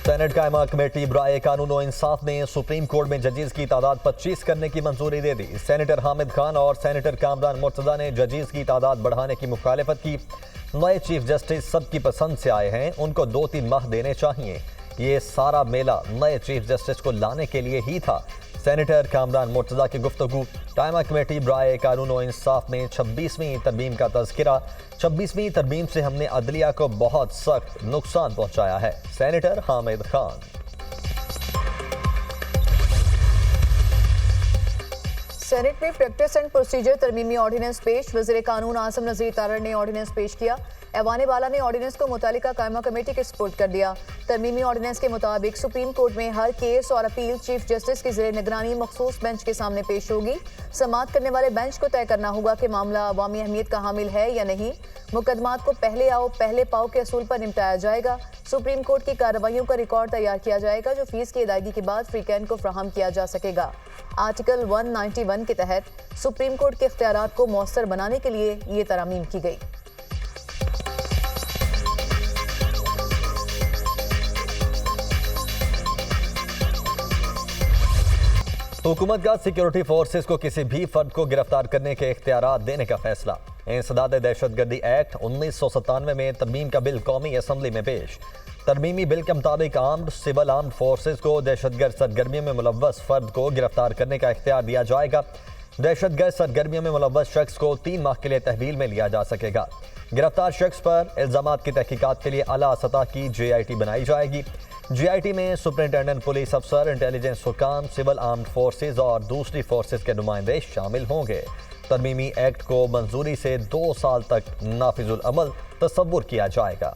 Senate कायमा committee बराए कानून और इंसाफ ने सुप्रीम कोर्ट में जजेस की तादाद 25 करने की मंजूरी दे दी। सेनेटर हामिद खान और सेनेटर कामरान मुर्तजा ने जजेस की तादाद बढ़ाने की मुखालिफत की। नए चीफ जस्टिस सबकी पसंद से आए हैं, उनको 2-3 माह देने चाहिए। ये सारा मेला नए चीफ जस्टिस को लाने के लिए ही था। सेनेटर कामरान मुर्तजा की गुफ्तगू। कायमा कमेटी बराए कानून और इंसाफ में 26वीं तरमीम का तज़किरा। 26वीं तरमीम से हमने अदलिया को बहुत सख्त नुकसान पहुंचाया है। सेनेटर हामिद खान। सेनेट में प्रैक्टिस एंड प्रोसीजर तरमीमी ऑर्डिनेंस पेश। वज़ीर कानून आसिम नज़ीर तारड़ ने ऑर्डिनेंस पेश किया। ऐवान बाला ने ऑर्डिनेंस को मुतालिका कायमा कमेटी के सुपुर्द कर दिया। तरमीमी ऑर्डिनेंस के मुताबिक सुप्रीम कोर्ट में हर केस और अपील चीफ जस्टिस की ज़ेर निगरानी मखसूस बेंच के सामने पेश होगी। समाअत करने वाले बेंच को तय करना होगा कि मामला अवामी अहमियत का हामिल है या नहीं। मुकदमात को पहले आओ पहले पाओ के असूल पर निपटाया जाएगा। सुप्रीम कोर्ट की कार्रवाइयों का रिकॉर्ड तैयार किया जाएगा जो फीस की अदायगी के बाद फ्रीकैन को फ्राहम किया जा सकेगा। आर्टिकल 191 के तहत सुप्रीम कोर्ट के इख्तियारात को मौसर बनाने के लिए ये तरामीम की गई। हुकूमत का सिक्योरिटी फोर्सेस को किसी भी फर्द को गिरफ्तार करने के इख्तियारात देने का फैसला। इंसदाद दहशतगर्दी एक्ट 1997 में तरमीम का बिल कौमी असम्बली में पेश। तरमीमी बिल के मुताबिक आर्म्ड सिविल आर्म्ड फोर्सेस को दहशतगर्द सरगर्मियों में मुलव्वस फर्द को गिरफ्तार करने का इख्तियार दिया जाएगा। दहशतगर्द सरगर्मियों में मुलव्वस शख्स को 3 माह के लिए तहवील में लिया जा सकेगा। गिरफ्तार शख्स पर इल्जामात की तहकीकात के लिए आला सतह की JIT बनाई जाएगी। JIT में सुपरिंटेंडेंट पुलिस अफसर, इंटेलिजेंस हुकाम, सिविल आर्म्ड फोर्सेज और दूसरी फोर्सेज के नुमाइंदे शामिल होंगे। तरमीमी एक्ट को मंजूरी से 2 साल तक नाफिजुल अमल तसव्वुर किया जाएगा।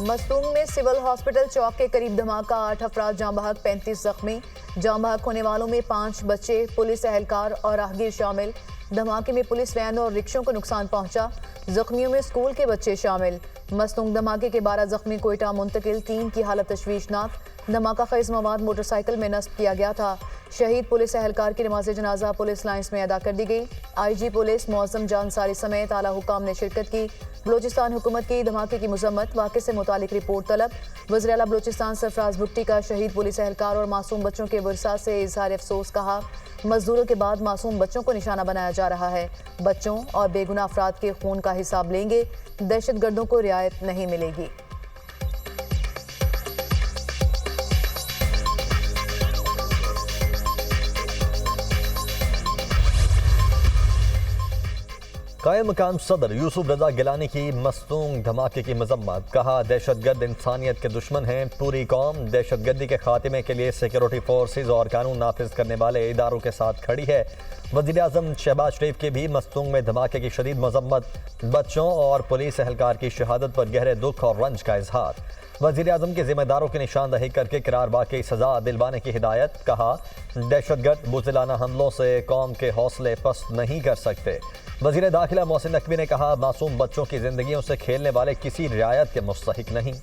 मस्तूंग में सिविल हॉस्पिटल चौक के करीब धमाका, 8 अफराद जाँ बहक, 35 जख्मी। जाँ बहक होने वालों में 5 बच्चे, पुलिस एहलकार और राहगीर शामिल। धमाके में पुलिस वैन और रिक्शों को नुकसान पहुंचा। जख्मियों में स्कूल के बच्चे शामिल। मस्तूंग धमाके के 12 जख्मी कोयटा मुंतकिल, 3 की हालत तशवीशनाक। धमाका खेज मवाद मोटरसाइकिल में नस्ब किया गया था। शहीद पुलिस एहलकार की नमाज जनाजा पुलिस लाइन्स में अदा कर दी गई। IG पुलिस मौज़म जानसारी समेत आला हुकाम ने शिरकत की। बलोचिस्तान हुकूमत की धमाके की मजम्मत, वाक़े से मुतालिक रिपोर्ट तलब। वज़ीर आला बलोचिस्तान सरफराज भुट्टी का शहीद पुलिस एहलकार और मासूम बच्चों के वर्सा से इजहार अफसोस कहा। मजदूरों के बाद मासूम बच्चों को निशाना बनाया जा रहा है। बच्चों और बेगुनाह अफराद के खून का हिसाब लेंगे, दहशतगर्दों को रियायत नहीं मिलेगी। कायम मकाम सदर यूसुफ रजा गिलानी की मस्तूंग धमाके की मजम्मत। कहा, दहशतगर्द इंसानियत के दुश्मन हैं। पूरी कौम दहशतगर्दी के खात्मे के लिए सिक्योरिटी फोर्सेज और कानून नाफिज करने वाले इदारों के साथ खड़ी है। वज़ीर आज़म शहबाज शरीफ की भी मस्तूंग में धमाके की शदीद मजम्मत। बच्चों और पुलिस एहलकार की शहादत पर गहरे दुख और रंज का इजहार। वज़ीर आज़म के जिम्मेदारों की निशानदही करके करारबाग की सजा दिलवाने की हिदायत। कहा, दहशतगर्द बुज़िलाना हमलों से कौम के हौसले पस्त नहीं कर सकते। वज़ीर दाखिला मोहसिन नकवी ने कहा, मासूम बच्चों की जिंदगियों से खेलने वाले किसी रियायत के मुस्तहिक नहीं।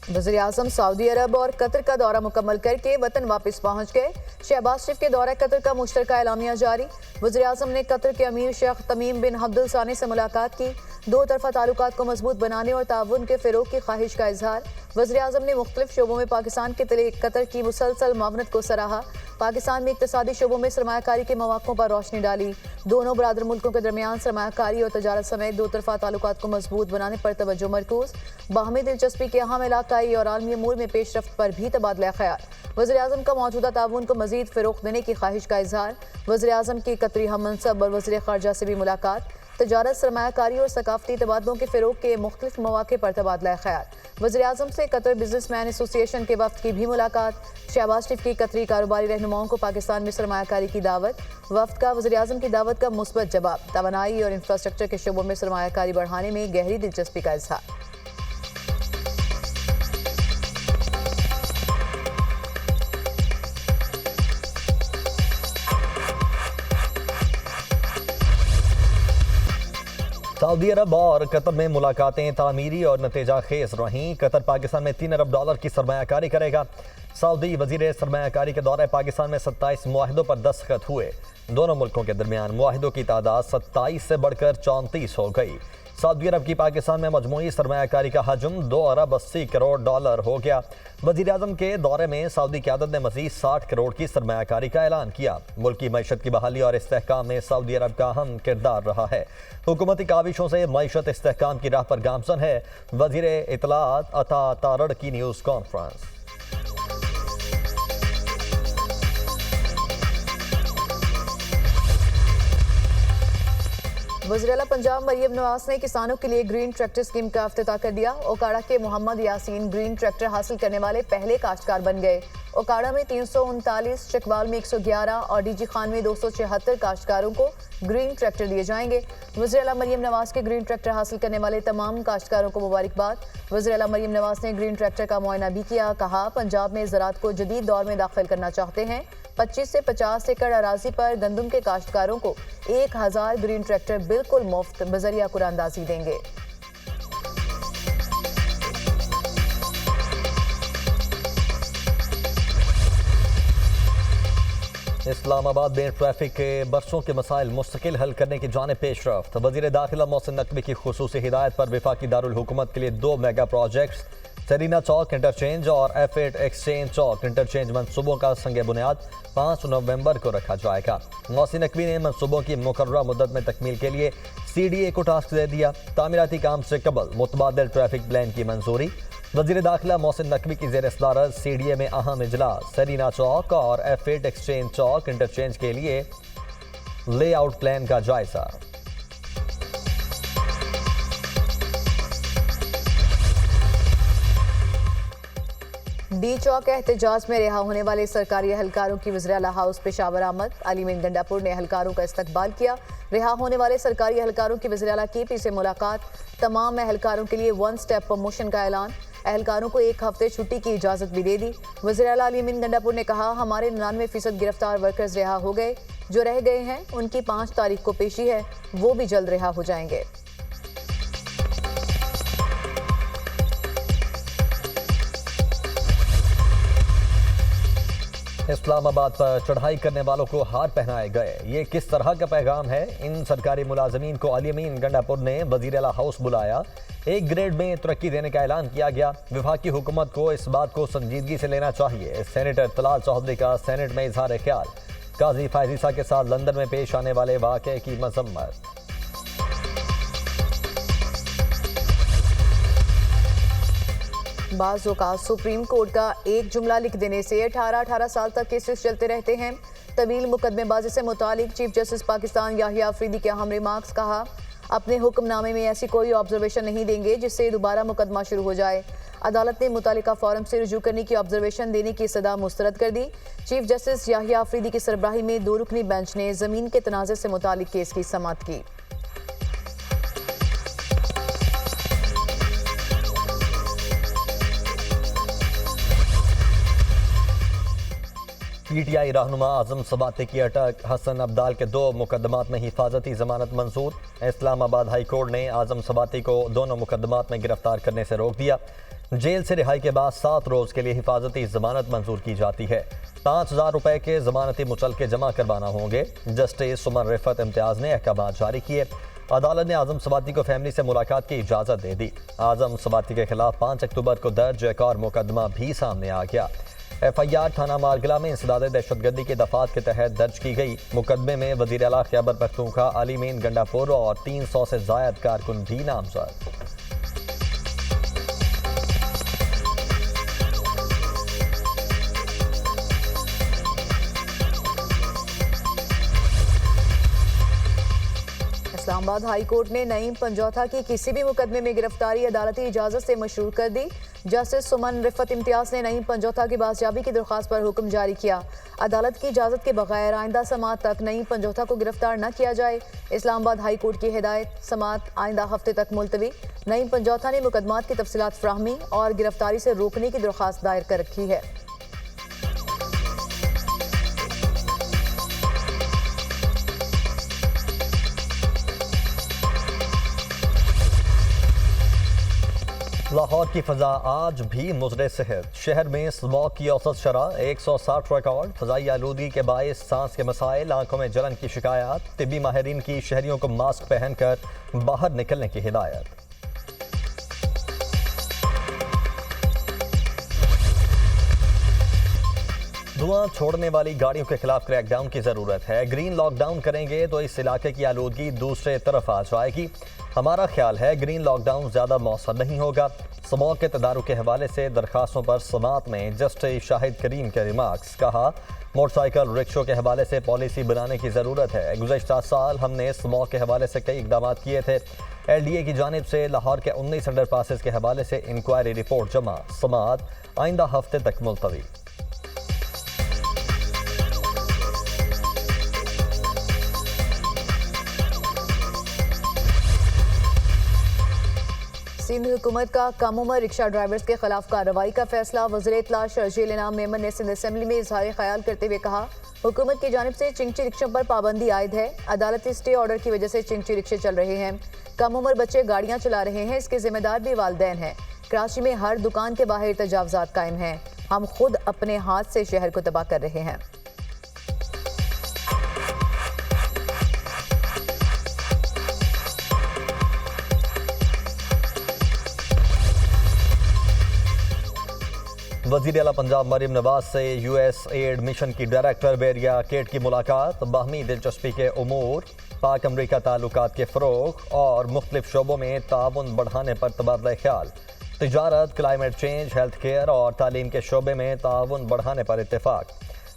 वज़ीर आज़म सऊदी अरब और कतर का दौरा मुकम्मल करके वतन वापस पहुंच गए। शहबाज शरीफ के दौरा कतर का मुश्तरका एलामिया जारी। वज़ीर आज़म ने कतर के अमीर शेख तमीम बिन अब्दुल सानी से मुलाकात की। 2 तरफ़ा ताल्लुकात को मजबूत बनाने और ताउन के फ़रोग़ की ख्वाहिश का इजहार। वज़ीर आज़म ने मुख्तलिफ शोबों में पाकिस्तान के तले कतर की मुसलसल मावनत को सराहा। पाकिस्तान में इक़्तिसादी शोबों में सरमायाकारी के मौक़ों पर रोशनी डाली। दोनों बरादर मुल्कों के दरमियान सरमायाकारी और तजारत समेत 2 तरफ़ा ताल्लुकात को मजबूत बनाने पर तवज्जो मरकूज़। बाहमी दिलचस्पी के अहम इलाकाई और आलमी अमूर में पेशरफ्त पर भी तबादला ख्याल। वज़ीर आज़म का मौजूदा ताउन को मज़ीद फ़रोग़ देने की ख्वाहिश का इजहार। वज़ीर आज़म की कतरी हम मनसब और वज़ीर ख़ारजा से भी मुलाकात। तजारत, सरमायाकारी और सकाफती तबादलों के फ़रोग़ के मुख्तलिफ मौक़े पर तबादला ख्याल। वज़ीर आज़म से कतर बिजनेसमैन एसोसिएशन के वफ़द की भी मुलाकात। शहबाज शरीफ की कतरी कारोबारी रहनुमाओं को पाकिस्तान में सरमायाकारी की दावत। वफ़द का वज़ीर आज़म की दावत का मुस्बत जवाब। तवानाई और इंफ्रास्ट्रक्चर के शोबों में सरमायाकारी बढ़ाने में गहरी दिलचस्पी का इजहार। सऊदी अरब और कतर में मुलाकातें तामीरी और नतीजा खेज रहीं। कतर पाकिस्तान में $3 अरब की सरमायाकारी करेगा। सऊदी वजीर सरमायाकारी के दौरे पाकिस्तान में 27 मुआहिदों पर दस्तखत हुए। दोनों मुल्कों के दरमियान मुआहिदों की तादाद 27 से बढ़कर 34 हो गई। सऊदी अरब की पाकिस्तान में मजमूई सरमायाकारी का हजम $2 अरब 80 करोड़ हो गया। वजीर आजम के दौरे में सऊदी क़यादत ने मजीद 60 करोड़ की सरमायाकारी का ऐलान किया। मुल्क की मईशत की बहाली और इस्तेहकाम में सऊदी अरब का अहम किरदार रहा है। हुकूमती काविशों से मईशत इस्तेहकाम की राह पर गामजन है। वजीर इत्तलात अता तारड़ की न्यूज़ कॉन्फ्रेंस। वज़ीर-ए-आला पंजाब मरियम नवाज ने किसानों के लिए ग्रीन ट्रैक्टर स्कीम का इफ्तिताह कर दिया। ओकाड़ा के मोहम्मद यासीन ग्रीन ट्रैक्टर हासिल करने वाले पहले काश्तकार बन गए। ओकाड़ा में 339, चकवाल में 111 और डीजी खान में 276 काश्तकारों को ग्रीन ट्रैक्टर दिए जाएंगे। वज़ीर-ए-आला मरियम नवाज के ग्रीन ट्रैक्टर हासिल करने वाले तमाम काश्तकारों को मुबारकबाद। वज़ीर-ए-आला मरियम नवाज ने ग्रीन ट्रैक्टर का मुआयना भी किया। कहा, पंजाब में ज़राअत को जदीद दौर में दाखिल करना चाहते हैं। 25 से 50 एकड़ अराजी पर गंदम के काश्तकारों को 1000 ग्रीन ट्रैक्टर बिल्कुल मुफ्त बजरिया कुरानदाजी देंगे। इस्लामाबाद में ट्रैफिक के बरसों के मसाइल मुस्तकिल हल करने की जानिब पेशरफ्त। वज़ीर दाखिला मोहसिन नकवी की खुसूसी हिदायत पर वफाकी दारुल हुकूमत के लिए 2 मेगा प्रोजेक्ट्स सरीना चौक इंटरचेंज और F8 एक्सचेंज चौक इंटरचेंज मनसूबों का संग बुनियाद 5 नवंबर को रखा जाएगा। मोहसिन नकवी ने मनसूबों की मुकर्ररा मुद्दत में तकमील के लिए CDA को टास्क दे दिया। तामीराती काम से कबल मुतबादिल ट्रैफिक प्लान की मंजूरी। वज़ीर दाखिला मोहसिन नकवी की ज़ेर सदारत CDA में अहम इजलास। सरीना चौक और F8 एक्सचेंज चौक इंटरचेंज के लिए लेआउट प्लान का जायजा। डी चौक एहतजाज में रिहा होने वाले सरकारी एहलकारों की वज़ीर-ए-आला हाउस पेशावर आमद। अलीमीन गंडापुर ने एहलकारों का इस्तकबाल किया। रिहा होने वाले सरकारी एहलकारों की वज़ीर-ए-आला KP से मुलाकात। तमाम एहलकारों के लिए 1 स्टेप प्रमोशन का ऐलान। एहलकारों को 1 हफ्ते छुट्टी की इजाज़त भी दे दी। वज़ीर-ए-आला अलीमीन गंडापुर ने कहा, हमारे 99% गिरफ्तार वर्कर्स रिहा हो गए। जो रह गए हैं उनकी 5 तारीख को पेशी है, वो भी जल्द रिहा हो जाएंगे। इस्लामाबाद पर चढ़ाई करने वालों को हार पहनाए गए। ये किस तरह का पैगाम है? इन सरकारी मुलाजमीन को अलीमीन गंडापुर ने वज़ीर-ए-आला हाउस बुलाया। 1 ग्रेड में तरक्की देने का ऐलान किया गया। वफाकी हुकूमत को इस बात को संजीदगी से लेना चाहिए। सेनेटर तलाल चौधरी का सेनेट में इजहार ख्याल। काजी फायजीसा के साथ लंदन में पेश आने वाले वाक़े की मजम्मत। बाज़ औक़ात सुप्रीम कोर्ट का एक जुमला लिख देने से 18 साल तक केसेस चलते रहते हैं। तवील मुकदमेबाजी से मुतालिक चीफ जस्टिस पाकिस्तान याहिया अफरीदी के अहम रिमार्क्स। कहा, अपने हुक्मनामे में ऐसी कोई ऑब्जर्वेशन नहीं देंगे जिससे दोबारा मुकदमा शुरू हो जाए। अदालत ने मुतालिका फॉरम से रुजू करने की ऑब्जर्वेशन देने की सदा मुस्तरद कर दी। चीफ जस्टिस याहिया अफरीदी की सरबराही में 2 रुकनी बेंच ने ज़मीन के तनाज़े से मुतालिक केस की समाअत की। PTI रहनुमा आजम सबाती की अटक। हसन अब्दाल के 2 मुकदमात में हिफाजती जमानत मंजूर। इस्लामाबाद हाई कोर्ट ने आजम सबाती को दोनों मुकदमात में गिरफ्तार करने से रोक दिया। जेल से रिहाई के बाद 7 रोज के लिए हिफाजती जमानत मंजूर की जाती है। 5000 रुपए के जमानती मुचलके जमा करवाना होंगे। जस्टिस सुमन रिफत इम्तियाज ने अहकाम जारी किए। अदालत ने आजम सबाती को फैमिली से मुलाकात की इजाज़त दे दी। आजम सबाती के खिलाफ 5 अक्टूबर को दर्ज एक और मुकदमा भी सामने आ गया। FIR थाना मारगला में इंसदाद दहशतगर्दी के दफात के तहत दर्ज की गई। मुकदमे में वज़ीर-ए-आला खैबर पख्तूनख्वा अलीमीन गंडापुर और 300 से ज़ायद कारकुन भी नामजद। इस्लामाबाद हाई कोर्ट ने नईम पंजौथा की किसी भी मुकदमे में गिरफ्तारी अदालती इजाज़त से मशरूर कर दी। जस्टिस सुमन रिफत इम्तियाज ने नईम पंजौथा की बाजियाबी की दरख्वास्त पर हुक्म जारी किया। अदालत की इजाज़त के बगैर आइंदा समाअत तक नईम पंजौथा को गिरफ्तार न किया जाए। इस्लामाबाद हाई कोर्ट की हिदायत। समाअत आइंदा हफ्ते तक मुलतवी। नईम पंजौथा ने मुकदमात की तफसीलात फ्राहमी और गिरफ्तारी से रोकने की दरख्वास्त दायर कर रखी है। लाहौर की फजा आज भी मुजरे सेहत। शहर में स्मॉग की औसत शरह 160 रिकॉर्ड। फजाई आलूगी के बायस सांस के मसाइल, आंखों में जलन की शिकायत। तिब्बी माहिरीन की शहरियों को मास्क पहनकर बाहर निकलने की हिदायत। धुआं छोड़ने वाली गाड़ियों के खिलाफ क्रैकडाउन की जरूरत है। ग्रीन लॉकडाउन करेंगे तो इस इलाके की आलूगी दूसरे तरफ आ जाएगी। हमारा ख्याल है ग्रीन लॉकडाउन ज्यादा मौसर नहीं होगा। स्मॉग के तदारुक के हवाले से दरखास्तों पर समात में जस्टिस शाहिद करीम के रिमार्क्स। कहा, मोटरसाइकिल रिक्शों के हवाले से पॉलिसी बनाने की ज़रूरत है। गुज़श्ता साल हमने स्मॉग के हवाले से कई इकदाम किए थे। LDA की जानिब से लाहौर के 19 अंडरपासेस के हवाले से इंक्वायरी रिपोर्ट जमा। समात आइंदा हफ्ते तक मुलतवी। सिंध हुकूमत का कम उम्र रिक्शा ड्राइवर्स के खिलाफ कार्रवाई का फैसला। वज़ीर इत्तला शर्जील इनाम मेमन ने सिंध असेंबली में इजहार ख्याल करते हुए कहा, हुकूमत की जानिब से चिंगची रिक्शों पर पाबंदी आयद है। अदालती स्टे ऑर्डर की वजह से चिंगची रिक्शे चल रहे हैं। कम उम्र बच्चे गाड़ियां चला रहे हैं, इसके जिम्मेदार भी वालिदैन हैं। कराची में हर दुकान के बाहर तजावजात कायम हैं। हम खुद अपने हाथ से शहर को तबाह कर रहे हैं। वज़ीर आला पंजाब मरियम नवाज से USAID मिशन की डायरेक्टर बेरिया केट की मुलाकात। बाहमी दिलचस्पी के उमूर, पाक अमरीका ताल्लुकात के फ़रोग़ और मुख्तलिफ शोबों में ताउन बढ़ाने पर तबादला ख्याल। तिजारत, क्लाइमेट चेंज, हेल्थ केयर और तालीम के शोबे में ताउन बढ़ाने पर इत्तेफाक।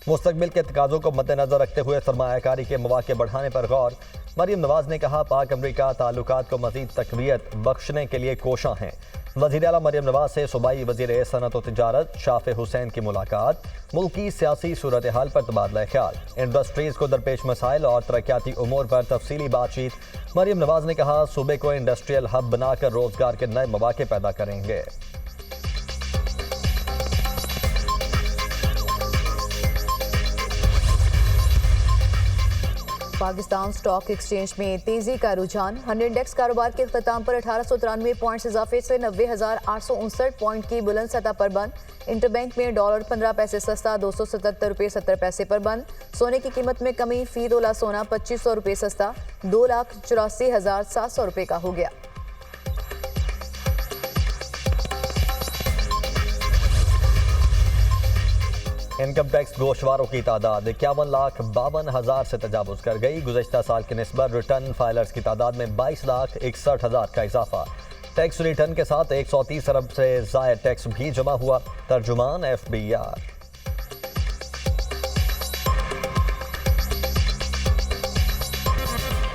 मुस्तकबिल के तकाज़ों को मद्देनज़र रखते हुए सरमायाकारी के मौक़े बढ़ाने पर गौर। मरियम नवाज ने कहा, पाक अमरीका ताल्लुकात को मज़ीद तक़वियत बख्शने के लिए कोशां हैं। वज़ीर आला मरियम नवाज से सूबाई वज़ीर सनअत व तिजारत शाफ़े हुसैन की मुलाकात। मुल्की सियासी सूरत हाल पर तबादला ख्याल। इंडस्ट्रीज़ को दरपेश मसाइल और तरक्याती उमूर पर तफसीली बातचीत। मरियम नवाज ने कहा, सूबे को इंडस्ट्रियल हब बनाकर रोज़गार के नए मौक़े पैदा करेंगे। पाकिस्तान स्टॉक एक्सचेंज में तेजी का रुझान। 100 इंडेक्स कारोबार के अख्ताम पर 1893 पॉइंट्स इजाफे से 90,859 पॉइंट की बुलंद सतह पर बंद। इंटरबैंक में डॉलर 15 पैसे सस्ता 277 रुपये 70 पैसे पर बंद। सोने की कीमत में कमी, फी तोला सोना 2500 रुपये सस्ता 2,84,700 रुपये का हो गया। इनकम टैक्स गोशवारों की तादाद 51,52,000 से तजावुज़ कर गई। गुज़श्ता साल के निस्बत रिटर्न फाइलर्स की तादाद में 22,61,000 का इजाफा। टैक्स रिटर्न के साथ 130 अरब से ज़ायद टैक्स भी जमा हुआ। तर्जुमान FBR।